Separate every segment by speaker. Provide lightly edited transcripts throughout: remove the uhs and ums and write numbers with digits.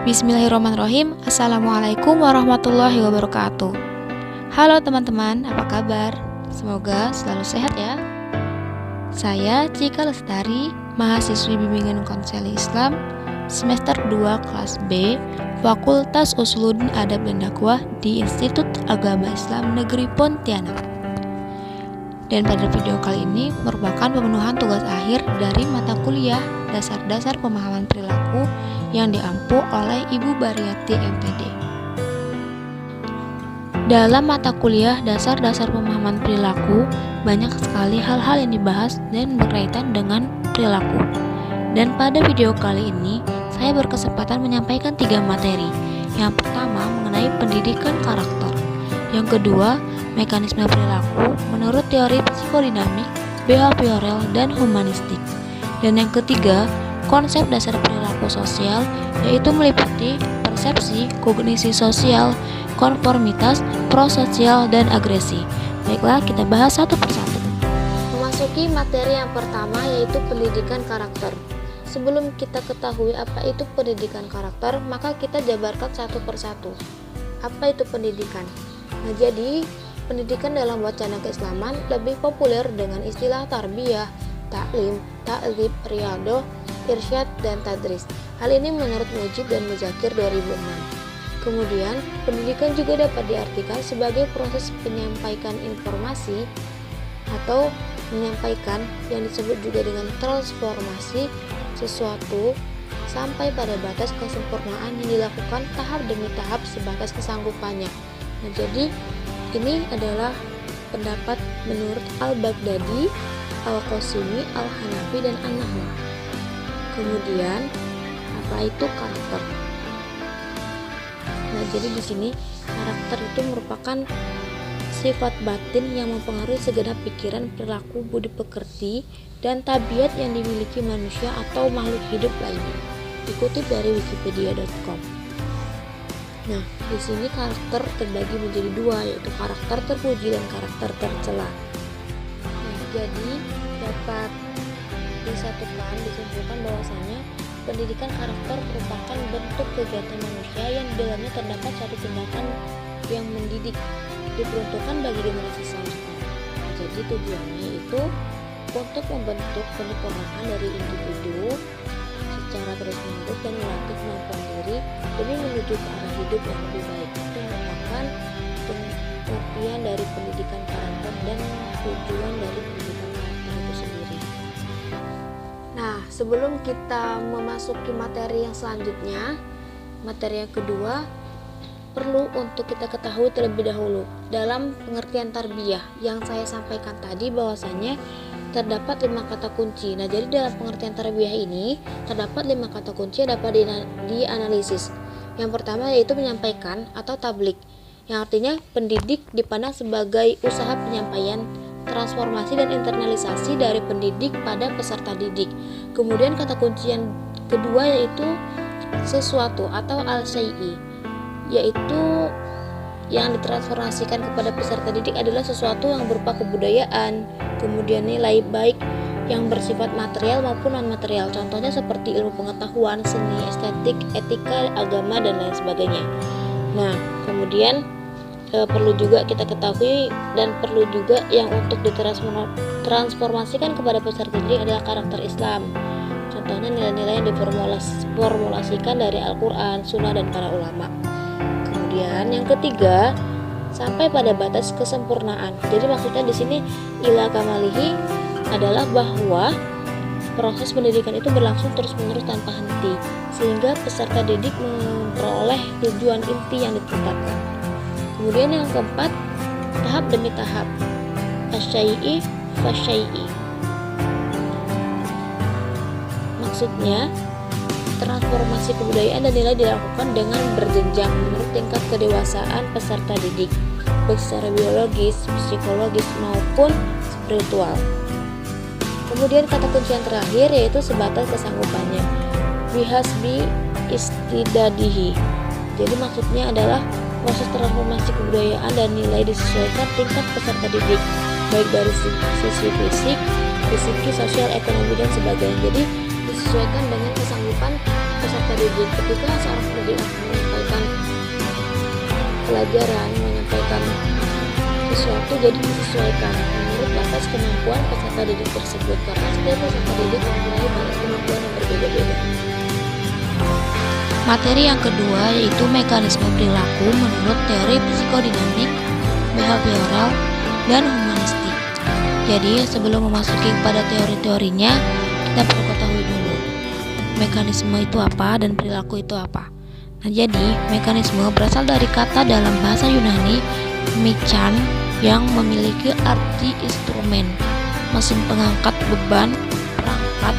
Speaker 1: Bismillahirrahmanirrahim. Assalamualaikum warahmatullahi wabarakatuh. Halo teman-teman, apa kabar? Semoga selalu sehat ya. Saya Cika Lestari, mahasiswi bimbingan konseli Islam semester 2 kelas B, Fakultas Usuluddin Adab dan Dakwah di Institut Agama Islam Negeri Pontianak. Dan pada video kali ini merupakan pemenuhan tugas akhir dari mata kuliah Dasar-Dasar Pemahaman Perilaku yang diampu oleh Ibu Bariyati MPD. Dalam mata kuliah Dasar-Dasar Pemahaman Perilaku, banyak sekali hal-hal yang dibahas dan berkaitan dengan perilaku. Dan pada video kali ini, saya berkesempatan menyampaikan 3 materi. Yang pertama mengenai pendidikan karakter. Yang kedua, mekanisme perilaku menurut teori psikodinamik, behavioral, dan humanistik. Dan yang ketiga, konsep dasar perilaku sosial, yaitu meliputi persepsi, kognisi sosial, konformitas, prososial, dan agresi. Baiklah, kita bahas satu persatu. Memasuki materi yang pertama, yaitu pendidikan karakter. Sebelum kita ketahui apa itu pendidikan karakter, maka kita jabarkan satu persatu. Apa itu pendidikan? Nah, jadi pendidikan dalam wacana keislaman lebih populer dengan istilah tarbiyah, taklim, ta'dzib, riyadhah, irsyad, dan tadris. Hal ini menurut Mujib dan Muzakir 2006. Kemudian, pendidikan juga dapat diartikan sebagai proses penyampaikan informasi atau menyampaikan yang disebut juga dengan transformasi sesuatu sampai pada batas kesempurnaan yang dilakukan tahap demi tahap sebatas kesanggupannya. Nah, jadi ini adalah pendapat menurut Al-Baghdadi, Al-Qasimi, Al-Hanafi, dan An-Nahwi. Kemudian, apa itu karakter? Nah, jadi di sini karakter itu merupakan sifat batin yang mempengaruhi segenap pikiran, perilaku, budi pekerti, dan tabiat yang dimiliki manusia atau makhluk hidup lainnya. Dikutip dari wikipedia.com. Nah, di sini karakter terbagi menjadi 2, yaitu karakter terpuji dan karakter tercela. Nah, jadi dapat disimpulkan bahwasanya pendidikan karakter merupakan bentuk kegiatan manusia yang di dalamnya terdapat suatu tindakan yang mendidik, diperuntukkan bagi generasi selanjutnya. Nah, jadi tujuannya itu untuk membentuk penyempurnaan dari individu secara terus-menerus dan melatih kemampuan diri demi menuju ke arah hidup yang lebih baik. Itu merupakan pengertian dari pendidikan karakter dan tujuan dari pendidikan karakter itu sendiri. Nah, sebelum kita memasuki materi yang selanjutnya, materi yang kedua, perlu untuk kita ketahui terlebih dahulu dalam pengertian tarbiyah yang saya sampaikan tadi bahwasanya terdapat 5 kata kunci. Nah, jadi dalam pengertian tarbiyah ini terdapat 5 kata kunci yang dapat dianalisis. Yang pertama yaitu menyampaikan atau tablik, yang artinya pendidik dipandang sebagai usaha penyampaian, transformasi, dan internalisasi dari pendidik pada peserta didik. Kemudian kata kunci yang kedua yaitu sesuatu atau al-syai'i, yaitu yang ditransformasikan kepada peserta didik adalah sesuatu yang berupa kebudayaan, kemudian nilai baik yang bersifat material maupun non-material. Contohnya seperti ilmu pengetahuan, seni, estetik, etika, agama, dan lain sebagainya. Nah, kemudian perlu juga kita ketahui dan perlu juga yang untuk ditransformasikan kepada peserta didik adalah karakter Islam. Contohnya nilai-nilai yang diformulasikan dari Al-Quran, Sunnah, dan para ulama. Kemudian yang ketiga, sampai pada batas kesempurnaan. Jadi maksudnya di sini ila kamalihi adalah bahwa proses pendidikan itu berlangsung terus-menerus tanpa henti sehingga peserta didik memperoleh tujuan inti yang ditetapkan. Kemudian yang keempat, tahap demi tahap. Asyai'i fasyai'i. Maksudnya transformasi kebudayaan dan nilai dilakukan dengan berjenjang menurut tingkat kedewasaan peserta didik, baik secara biologis, psikologis, maupun spiritual. Kemudian kata kunci yang terakhir yaitu sebatas kesanggupannya, bihasbi istidadihi. Jadi maksudnya adalah proses transformasi kebudayaan dan nilai disesuaikan tingkat peserta didik, baik dari sisi fisik, psikis, sosial, ekonomi, dan sebagainya. Jadi disesuaikan dengan kesanggupan peserta didik. Ketika seorang pendidik akan menyampaikan pelajaran, menyampaikan sesuatu, jadi disesuaikan menurut batas kemampuan peserta didik tersebut, karena setiap peserta didik mempunyai batas kemampuan yang berbeda-beda. Materi yang kedua yaitu mekanisme perilaku menurut teori psikodinamik, behavioral, dan humanistik. Jadi sebelum memasuki kepada teori-teorinya, kita perlu ketahui dulu mekanisme itu apa dan perilaku itu apa. Nah, jadi mekanisme berasal dari kata dalam bahasa Yunani mechan yang memiliki arti instrumen, mesin pengangkat beban, perangkat,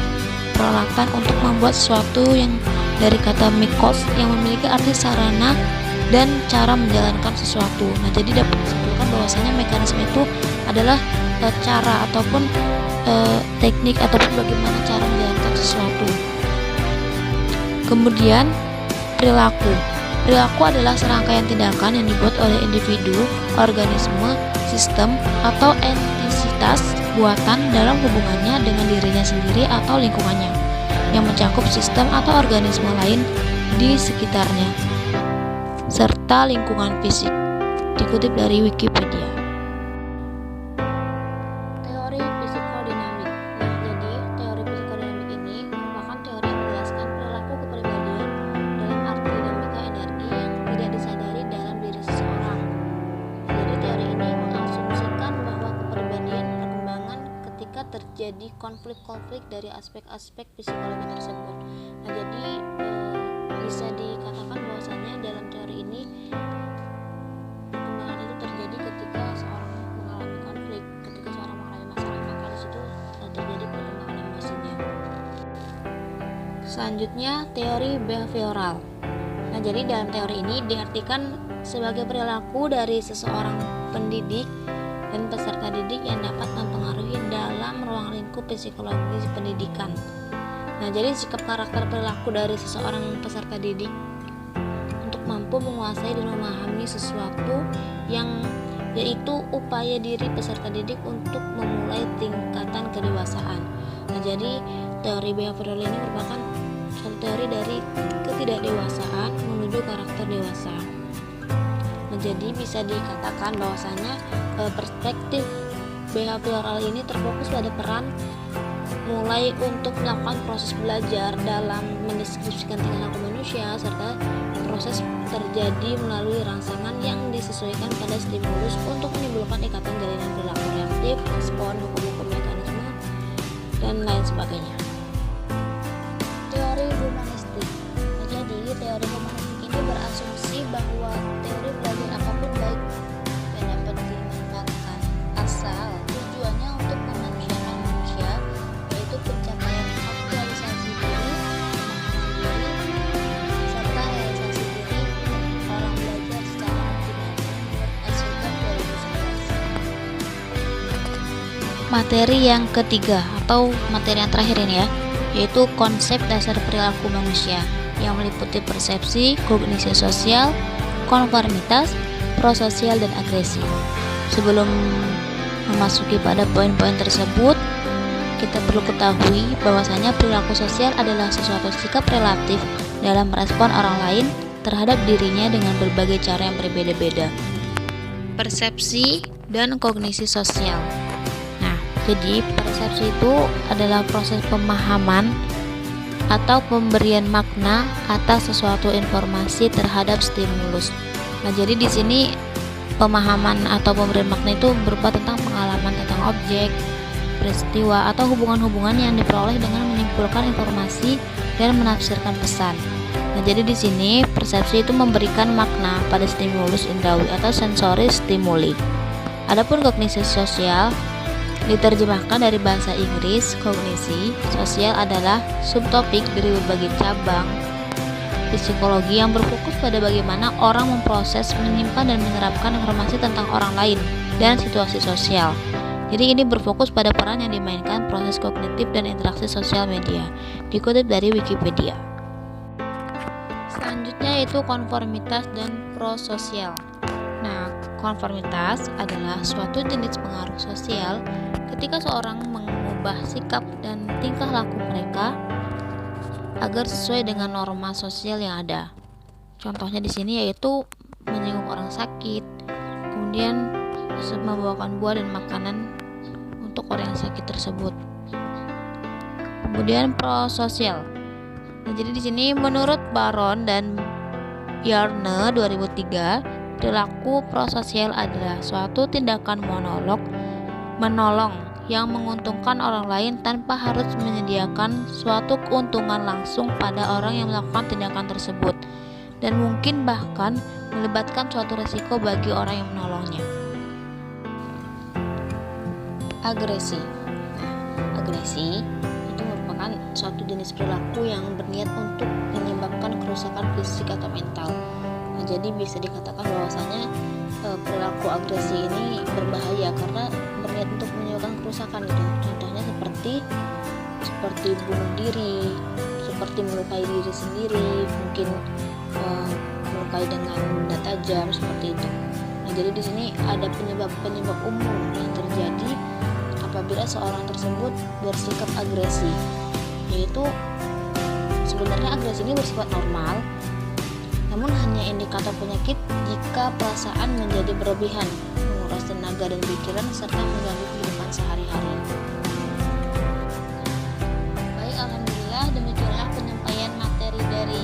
Speaker 1: peralatan untuk membuat sesuatu, yang dari kata mikos yang memiliki arti sarana dan cara menjalankan sesuatu. Nah, jadi dapat disimpulkan bahwasanya mekanisme itu adalah cara ataupun teknik ataupun bagaimana cara menjalankan sesuatu. Kemudian perilaku. Perilaku adalah serangkaian tindakan yang dibuat oleh individu, organisme, sistem, atau entitas buatan dalam hubungannya dengan dirinya sendiri atau lingkungannya, yang mencakup sistem atau organisme lain di sekitarnya, serta lingkungan fisik. Dikutip dari Wikipedia. Teori psikodinamik. Nah, jadi teori psikodinamik ini merupakan teori yang menjelaskan perilaku kepribadian dalam arti dinamika energi yang tidak disadari dalam diri seseorang. Jadi teori ini mengasumsikan bahwa kepribadian perkembangan ketika terjadi konflik-konflik dari aspek-aspek psikologi tersebut. Nah, jadi bisa dikatakan bahwasanya dalam teori ini perkembangan itu terjadi ketika seorang mengalami konflik, ketika seorang mengalami masalah, maka di situ terjadi perkembangan emosinya. Selanjutnya, teori behavioral. Nah, jadi dalam teori ini diartikan sebagai perilaku dari seseorang pendidik dan peserta didik yang dapat mempengaruhi dalam ruang lingkup psikologis pendidikan. Nah, jadi sikap karakter perilaku dari seseorang peserta didik untuk mampu menguasai dan memahami sesuatu, yang yaitu upaya diri peserta didik untuk memulai tingkatan kedewasaan. Nah, jadi teori behavioral ini merupakan suatu teori dari ketidakdewasaan menuju karakter dewasa. Nah, jadi bisa dikatakan bahwasanya perspektif behavioral ini terfokus pada peran mulai untuk melakukan proses belajar dalam mendeskripsikan tingkah laku manusia, serta proses terjadi melalui rangsangan yang disesuaikan pada stimulus untuk menimbulkan ikatan jalinan perilaku reaktif, respon, hukum-hukum mekanisme, dan lain sebagainya. Teori humanistik. Nah, jadi teori humanistik ini berasumsi bahwa teori belajar apapun baik yang dapat dimanfaatkan asal tujuannya untuk kemanusiaan manusia, yaitu pencapaian aktualisasi diri, pemahaman diri, serta realisasi diri orang belajar secara optimal menurut Ashoka 2011. Materi yang ketiga atau materi yang terakhir ini ya, yaitu konsep dasar perilaku manusia yang meliputi persepsi, kognisi sosial, konformitas, prososial, dan agresi. Sebelum memasuki pada poin-poin tersebut, kita perlu ketahui bahwasanya perilaku sosial adalah sesuatu sikap relatif dalam merespon orang lain terhadap dirinya dengan berbagai cara yang berbeda-beda. Persepsi dan kognisi sosial. Nah, jadi persepsi itu adalah proses pemahaman atau pemberian makna atas sesuatu informasi terhadap stimulus. Nah, jadi di sini pemahaman atau pemberian makna itu berupa tentang pengalaman tentang objek, peristiwa, atau hubungan-hubungan yang diperoleh dengan menyimpulkan informasi dan menafsirkan pesan. Nah, jadi di sini persepsi itu memberikan makna pada stimulus indrawi atau sensori stimuli. Adapun kognisi sosial diterjemahkan dari bahasa Inggris. Kognisi sosial adalah subtopik dari berbagai cabang psikologi yang berfokus pada bagaimana orang memproses, menyimpan, dan menerapkan informasi tentang orang lain dan situasi sosial. Jadi ini berfokus pada peran yang dimainkan proses kognitif dan interaksi sosial media. Dikutip dari Wikipedia. Selanjutnya yaitu konformitas dan prososial. Nah, konformitas adalah suatu jenis pengaruh sosial ketika seorang mengubah sikap dan tingkah laku mereka agar sesuai dengan norma sosial yang ada. Contohnya di sini yaitu menyinggung orang sakit, kemudian membawakan buah dan makanan untuk orang yang sakit tersebut. Kemudian prososial. Nah, jadi di sini menurut Baron dan Yarne 2003, perilaku prososial adalah suatu tindakan menolong yang menguntungkan orang lain tanpa harus menyediakan suatu keuntungan langsung pada orang yang melakukan tindakan tersebut, dan mungkin bahkan melibatkan suatu risiko bagi orang yang menolongnya. Agresi. Agresi itu merupakan suatu jenis perilaku yang berniat untuk menyebabkan kerusakan fisik atau mental. Nah, jadi bisa dikatakan bahwasanya perilaku agresi ini berbahaya karena berniat untuk menyebabkan kerusakan gitu. Contohnya seperti bunuh diri, seperti melukai diri sendiri, mungkin melukai dengan benda tajam seperti itu. Nah, jadi di sini ada penyebab umum yang terjadi apabila seorang tersebut bersikap agresi, yaitu sebenarnya agresi ini bersifat normal, namun hanya indikator penyakit jika perasaan menjadi berlebihan, menguras tenaga dan pikiran, serta mengganggu kehidupan sehari-hari. Baik, alhamdulillah demikianlah penyampaian materi dari